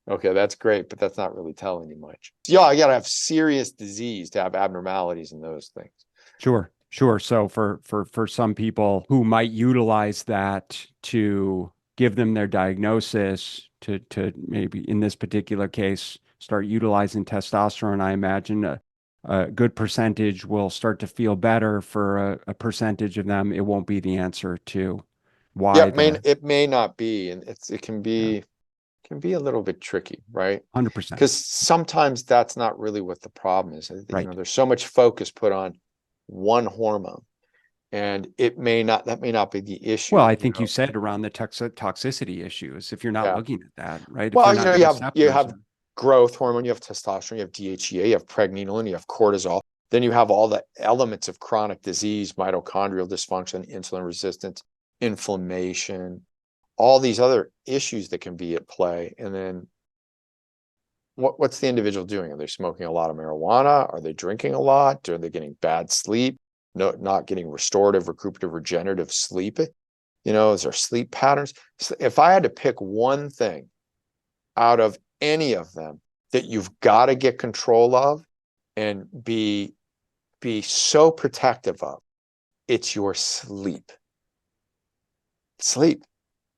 S1: okay, that's great, but that's not really telling you much. Yeah, you got to have serious disease to have abnormalities in those things.
S2: Sure. Sure. So for some people who might utilize that to give them their diagnosis to maybe in this particular case start utilizing testosterone, I imagine a good percentage will start to feel better. For a percentage of them, it won't be the answer to
S1: Yeah,
S2: why
S1: it may not be, and it
S2: yeah,
S1: can be a little bit tricky, right?
S2: 100%.
S1: Because sometimes that's not really what the problem is.
S2: Right.
S1: There's so much focus put on one hormone, and that may not be the
S2: Well,
S1: issue,
S2: I think you said around the toxicity issues, if you're not
S1: Yeah.
S2: looking at that, right? If they're
S1: Well,
S2: not, the
S1: you
S2: receptors
S1: have
S2: are,
S1: growth hormone, you have testosterone, you have DHEA, you have pregnenolone, you have cortisol. Then you have all the elements of chronic disease, mitochondrial dysfunction, insulin resistance, inflammation, all these other issues that can be at play. And then what's the individual doing? Are they smoking a lot of marijuana? Are they drinking a lot? Are they getting bad sleep? No, not getting restorative, recuperative, regenerative sleep? Is there sleep patterns? So if I had to pick one thing out of any of them that you've got to get control of and be so protective of, it's your sleep.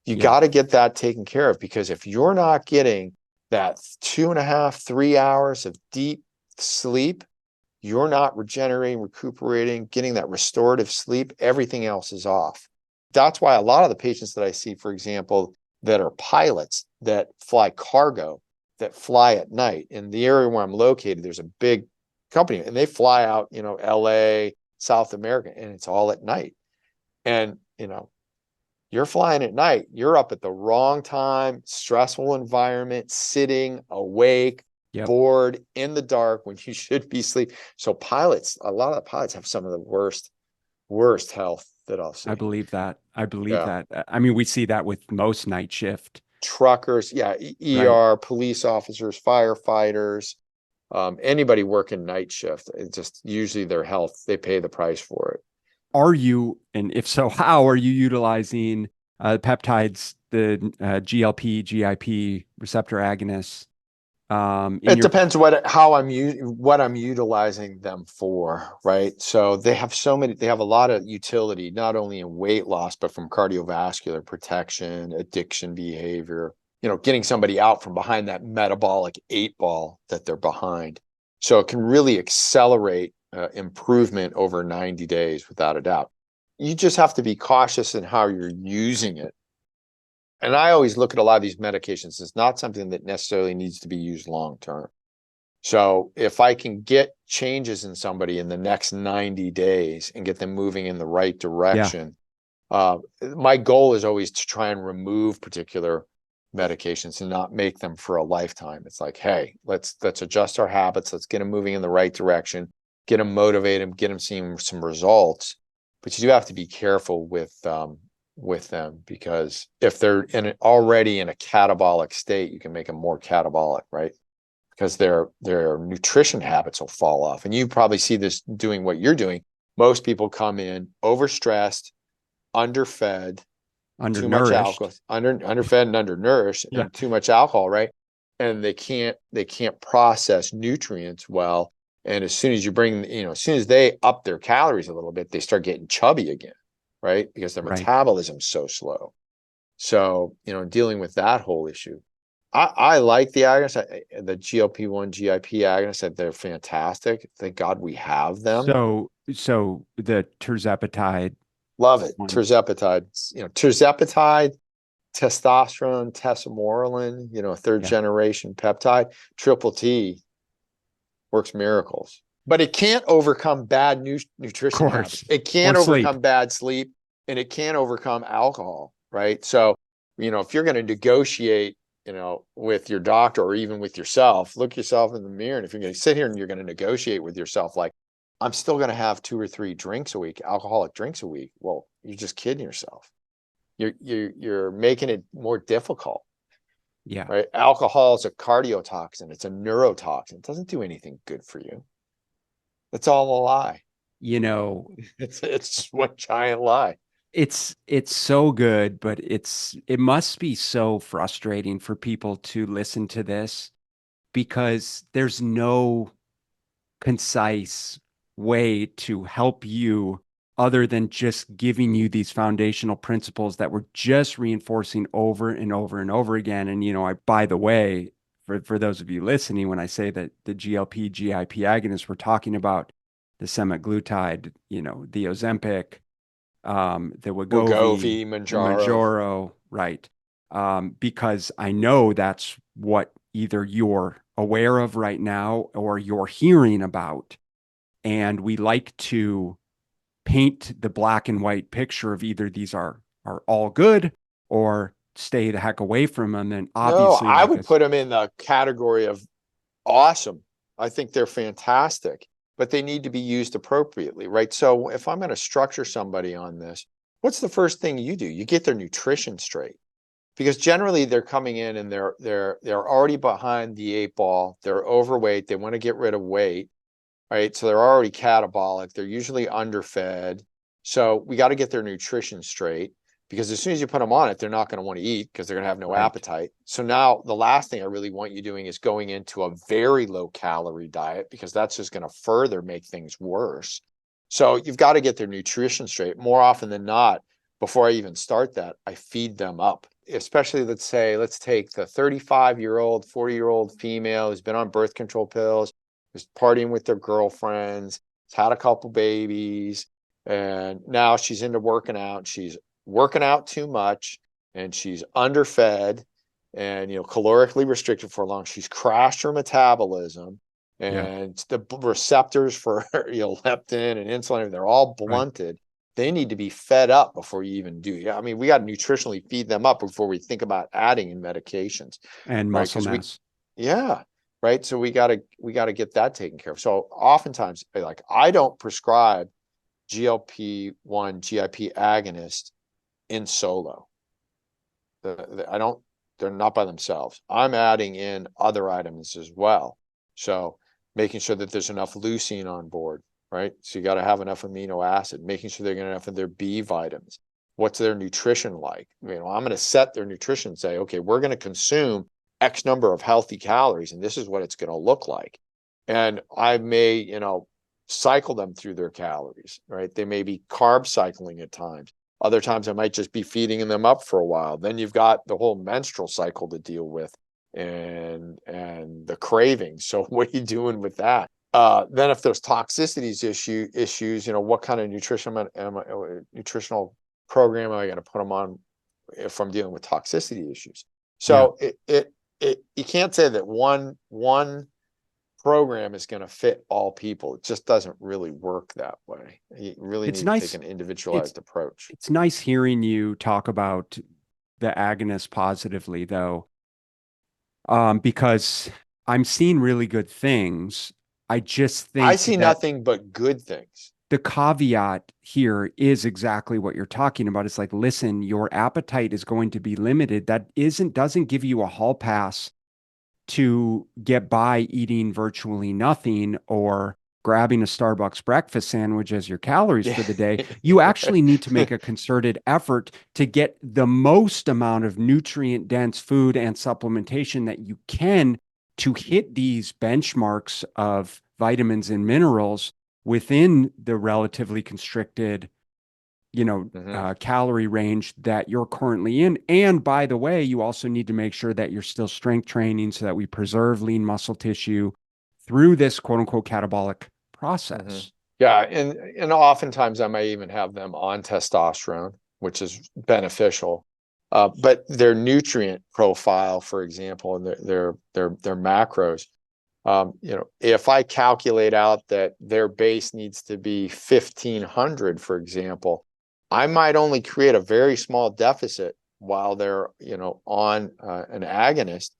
S1: You
S2: yeah,
S1: got to get that taken care of, because if you're not getting that 2.5, 3 hours of deep sleep, you're not regenerating, recuperating, getting that restorative sleep, everything else is off. That's why a lot of the patients that I see, for example, that are pilots that fly cargo, that fly at night, in the area where I'm located, there's a big company and they fly out, LA, South America, and it's all at night. And, you're flying at night, you're up at the wrong time, stressful environment, sitting, awake,
S2: Yep.
S1: bored, in the dark when you should be asleep. So a lot of the pilots have some of the worst health that I'll see.
S2: I believe that. I believe
S1: Yeah.
S2: that. I mean, we see that with most night shift.
S1: Truckers, yeah,
S2: Right.
S1: ER, police officers, firefighters, anybody working night shift, it's just usually their health, they pay the price for it.
S2: Are you, and if so, how are you utilizing peptides, the GLP, GIP receptor agonists in
S1: It
S2: your?
S1: depends what I'm utilizing them for, right? So they have a lot of utility, not only in weight loss, but from cardiovascular protection, addiction behavior, getting somebody out from behind that metabolic 8 ball that they're behind. So it can really accelerate improvement over 90 days without a doubt. You just have to be cautious in how you're using it. And I always look at a lot of these medications. It's not something that necessarily needs to be used long term. So if I can get changes in somebody in the next 90 days and get them moving in the right
S2: Yeah.
S1: direction, my goal is always to try and remove particular medications and not make them for a lifetime. It's like, hey, let's adjust our habits. Let's get them moving in the right direction, get them motivated, get them seeing some results. But you do have to be careful with them, because if they're already in a catabolic state, you can make them more catabolic, right? Because their nutrition habits will fall off. And you probably see this doing what you're doing. Most people come in overstressed, underfed, too much alcohol,
S2: Undernourished.
S1: underfed and undernourished,
S2: Yeah.
S1: and too much alcohol, right? And they can't process nutrients well. And as soon as as soon as they up their calories a little bit, they start getting chubby again, right? Because their
S2: Right.
S1: metabolism's so slow. So, dealing with that whole issue. I like the agonists, the GLP-1, GIP agonists, they're fantastic. Thank God we have them.
S2: So the terzepatide
S1: Love it.
S2: ones.
S1: Tirzepatide, testosterone, tesamorelin, third
S2: Yeah.
S1: generation peptide, triple T works miracles. But it can't overcome bad
S2: Of
S1: nutrition habits.
S2: course.
S1: It
S2: Or
S1: can't
S2: sleep.
S1: overcome bad sleep, and it can't overcome alcohol, right? So, if you're going to negotiate, with your doctor or even with yourself, look yourself in the mirror. And if you're going to sit here and you're going to negotiate with yourself, like, I'm still going to have 2 or 3 drinks a week, alcoholic drinks a week. Well, you're just kidding yourself. You're making it more difficult,
S2: Yeah.
S1: right? Alcohol is a cardiotoxin. It's a neurotoxin. It doesn't do anything good for you. It's all a lie.
S2: You know,
S1: It's one giant lie.
S2: it's so good, but it must be so frustrating for people to listen to this because there's no concise way to help you other than just giving you these foundational principles that we're just reinforcing over and over and over again. And, by the way, for those of you listening, when I say that the GLP, GIP agonists, we're talking about the semaglutide, the Ozempic, the Wegovy,
S1: Wegovy,
S2: the
S1: Manjaro.
S2: Mounjaro, right? Because I know that's what either you're aware of right now or you're hearing about. And we like to paint the black and white picture of either these are all good or stay the heck away from them. And
S1: No,
S2: obviously,
S1: I
S2: like
S1: would put them in the category of awesome. I think they're fantastic, but they need to be used appropriately, right? So if I'm going to structure somebody on this, what's the first thing you do? You get their nutrition straight, because generally they're coming in and they're already behind the 8 ball. They're overweight. They want to get rid of weight, right? So they're already catabolic. They're usually underfed. So we got to get their nutrition straight, because as soon as you put them on it, they're not going to want to eat because they're going to have no
S2: right,
S1: appetite. So now the last thing I really want you doing is going into a very low calorie diet, because that's just going to further make things worse. So you've got to get their nutrition straight. More often than not, before I even start that, I feed them up. Especially, let's take the 35-year-old, 40-year-old female who's been on birth control pills, who's partying with their girlfriends, has had a couple babies, and now she's into working out. She's working out too much, and she's underfed and, calorically restricted for long. She's crashed her metabolism,
S2: Yeah.
S1: and the receptors for, leptin and insulin, they're all
S2: Right.
S1: blunted. They need to be fed up before you even do. Yeah, I mean, we got to nutritionally feed them up before we think about adding in medications,
S2: And
S1: right?
S2: muscle
S1: Because
S2: mass.
S1: yeah, right. So we got to get that taken care of. So oftentimes, like, I don't prescribe GLP-1 GIP agonist in solo. I don't. They're not by themselves. I'm adding in other items as well. So making sure that there's enough leucine on board, right? So you got to have enough amino acid, making sure they're getting enough of their B vitamins. What's their nutrition like? I'm going to set their nutrition, say, okay, we're going to consume X number of healthy calories, and this is what it's going to look like. And I may, cycle them through their calories, right? They may be carb cycling at times. Other times I might just be feeding them up for a while. Then you've got the whole menstrual cycle to deal with and the cravings. So what are you doing with that? Then if there's toxicities issues, what kind of nutritional program am I going to put them on if I'm dealing with toxicity issues? So you can't say that one program is going to fit all people. It just doesn't really work that way. You really
S2: It's
S1: need to
S2: nice.
S1: take an individualized approach.
S2: It's nice hearing you talk about the agonist positively, though, because I'm seeing really good things. I just
S1: I
S2: think
S1: see
S2: that
S1: nothing but good things.
S2: the caveat here is exactly what you're talking about. It's like, listen, your appetite is going to be limited. That doesn't give you a hall pass to get by eating virtually nothing or grabbing a Starbucks breakfast sandwich as your calories
S1: Yeah.
S2: for the day. You actually need to make a concerted effort to get the most amount of nutrient dense food and supplementation that you can to hit these benchmarks of vitamins and minerals within the relatively constricted calorie range that you're currently in. And by the way, you also need to make sure that you're still strength training so that we preserve lean muscle tissue through this quote unquote catabolic process.
S1: Yeah, and oftentimes I might even have them on testosterone, which is beneficial. But their nutrient profile, for example, and their macros, if I calculate out that their base needs to be 1500, for example, I might only create a very small deficit while they're, on an agonist,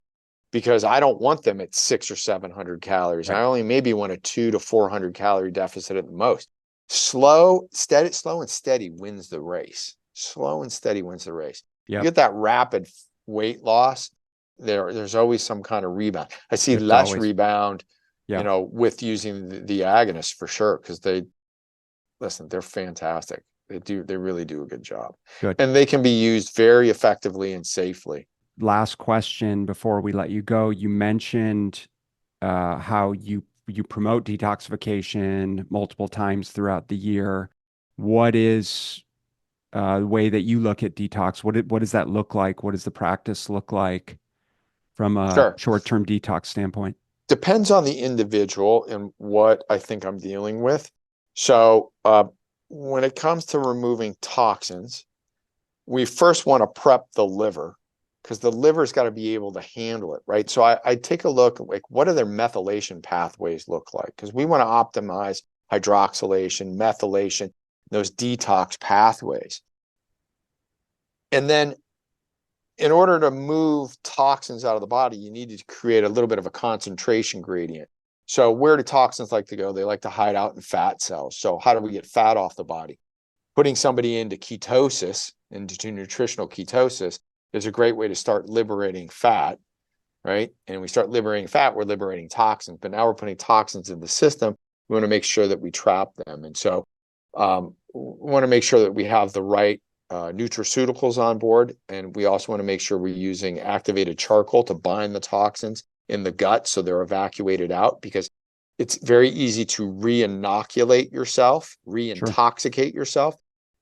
S1: because I don't want them at 600 or 700 calories.
S2: Right.
S1: I only maybe want a 200 to 400 calorie deficit at the most. Slow and steady wins the race. Slow and steady wins the race.
S2: Yep.
S1: You get that rapid weight loss, there's always some kind of rebound. I see
S2: It's
S1: less
S2: always
S1: rebound,
S2: Yeah.
S1: with using the agonists for sure, because they're fantastic. They really do a good job.
S2: Good.
S1: And they can be used very effectively and safely.
S2: Last question before we let you go. You mentioned how you promote detoxification multiple times throughout the year. What is the way that you look at detox? What does that look like? What does the practice look like from a
S1: Sure.
S2: short-term detox standpoint?
S1: Depends on the individual and what I think I'm dealing with. So when it comes to removing toxins, we first want to prep the liver, because the liver's got to be able to handle it, right? So I take a look at, like, what do their methylation pathways look like? Because we want to optimize hydroxylation, methylation, those detox pathways. And then in order to move toxins out of the body, you need to create a little bit of a concentration gradient. So where do toxins like to go? They like to hide out in fat cells. So how do we get fat off the body? Putting somebody into ketosis, into nutritional ketosis, is a great way to start liberating fat, right? And we start liberating fat, we're liberating toxins. But now we're putting toxins in the system. We want to make sure that we trap them. And so we want to make sure that we have the right nutraceuticals on board. And we also want to make sure we're using activated charcoal to bind the toxins in the gut so they're evacuated out, because it's very easy to re-inoculate yourself, re-intoxicate yourself,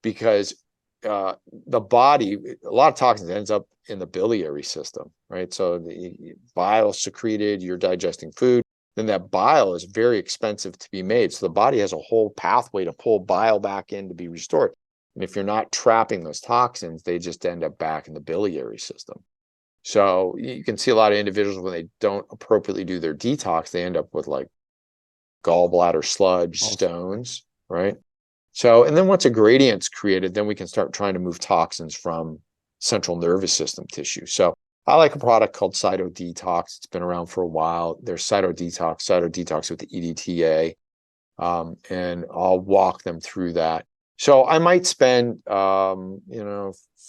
S1: because the body, a lot of toxins ends up in the biliary system, right? So the bile secreted, you're digesting food, then that bile is very expensive to be made. So the body has a whole pathway to pull bile back in to be restored. And if you're not trapping those toxins, they just end up back in the biliary system. So you can see a lot of individuals when they don't appropriately do their detox, they end up with like gallbladder sludge, stones, right? So, and then once a gradient's created, then we can start trying to move toxins from central nervous system tissue. So I like a product called Cyto Detox. It's been around for a while. There's Cyto Detox with the EDTA, and I'll walk them through that. So I might spend,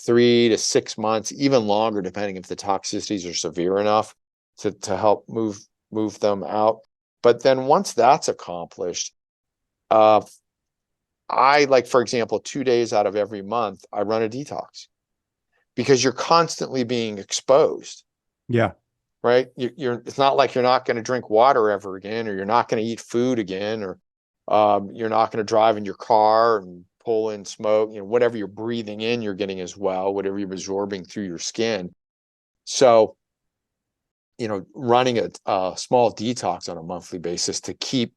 S1: 3 to 6 months, even longer, depending if the toxicities are severe enough to help move them out. But then once that's accomplished, I like, for example, 2 days out of every month, I run a detox because you're constantly being exposed.
S2: Yeah.
S1: Right. It's not like you're not going to drink water ever again, or you're not going to eat food again, or you're not going to drive in your car and pull in smoke, whatever you're breathing in, you're getting as well, whatever you're absorbing through your skin. So, running a small detox on a monthly basis to keep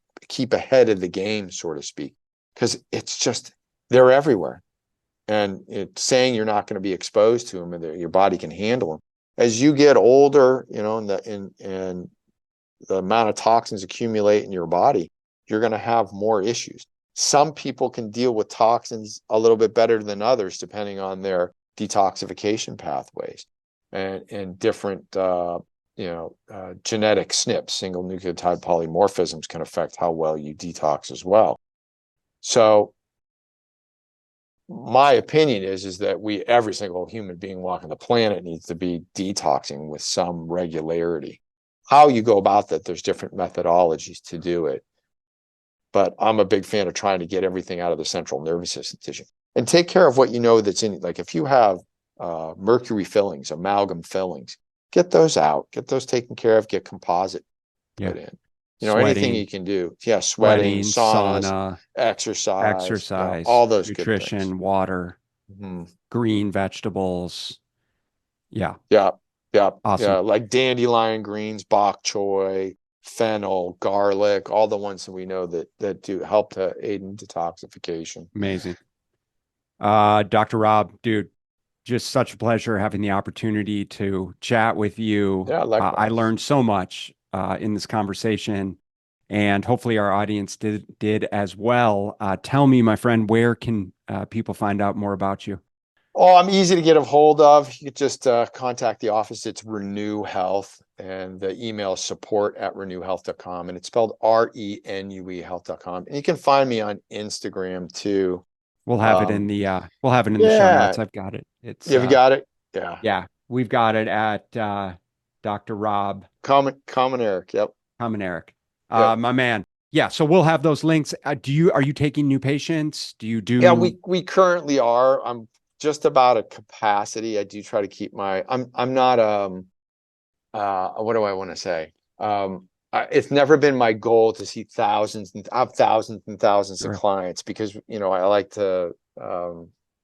S1: ahead of the game, so to speak, because it's just, they're everywhere. And it's saying you're not going to be exposed to them and that your body can handle them. As you get older, and the amount of toxins accumulate in your body, you're going to have more issues. Some people can deal with toxins a little bit better than others, depending on their detoxification pathways and different, genetic SNPs, single nucleotide polymorphisms, can affect how well you detox as well. So my opinion is that every single human being walking the planet needs to be detoxing with some regularity. How you go about that, there's different methodologies to do it. But I'm a big fan of trying to get everything out of the central nervous system tissue and take care of what that's in it. Like if you have mercury fillings, amalgam fillings, get those out, get those taken care of, get composite put in. Anything you can do. Yeah, sweating, saunas,
S2: sauna,
S1: exercise, all those
S2: nutrition,
S1: good things.
S2: water, green vegetables. Yeah.
S1: Yeah.
S2: Awesome.
S1: Yeah, like dandelion greens, bok choy, fennel, garlic, all the ones that we know that do help to aid in detoxification.
S2: Amazing. Dr. Rob, dude, just such a pleasure having the opportunity to chat with you.
S1: Yeah, likewise.
S2: I learned so much in this conversation, and hopefully our audience did as well. Tell me, my friend, where can people find out more about you?
S1: Oh, I'm easy to get a hold of. You just contact the office. It's Renew Health, and the email is support@renewhealth.com, and it's spelled RENUE health.com. And you can find me on Instagram too.
S2: We'll have it in the show notes. I've got it.
S1: You've got it.
S2: Yeah, we've got it at Dr. Rob
S1: Kominiarek. Yep.
S2: Kominiarek. My man. Yeah, so we'll have those links. Are you taking new patients? Do you do?
S1: Yeah, we currently are. I'm just about a capacity. I do try to keep I'm not what do I want to say? It's never been my goal to see thousands and thousands of clients, because I like to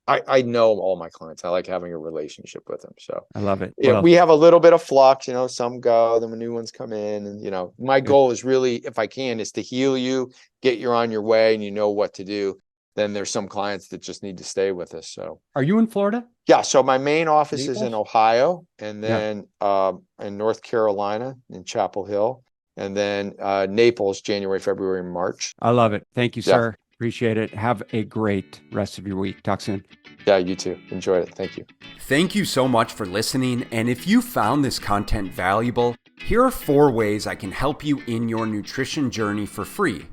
S1: I know all my clients. I like having a relationship with them. So
S2: I love it.
S1: We have a little bit of flux, some go, then the new ones come in, and my goal is really, if I can, is to heal you, get you on your way, and you know what to do. Then there's some clients that just need to stay with us. So
S2: are you in Florida?
S1: Yeah. So my main office is in Ohio, and then in North Carolina in Chapel Hill, and then Naples, January, February, and March.
S2: I love it. Thank you, sir. Appreciate it. Have a great rest of your week. Talk soon.
S1: Yeah, you too. Enjoy it. Thank you.
S2: Thank you so much for listening. And if you found this content valuable, here are 4 ways I can help you in your nutrition journey for free.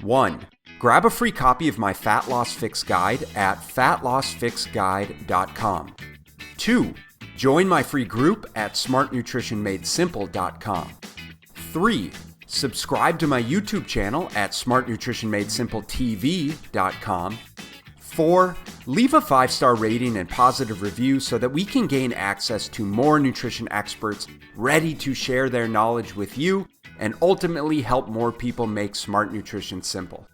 S2: 1. Grab a free copy of my Fat Loss Fix Guide at fatlossfixguide.com. 2. Join my free group at smartnutritionmadesimple.com. 3. Subscribe to my YouTube channel at smartnutritionmadesimpletv.com. 4. Leave a 5-star rating and positive review so that we can gain access to more nutrition experts ready to share their knowledge with you and ultimately help more people make smart nutrition simple.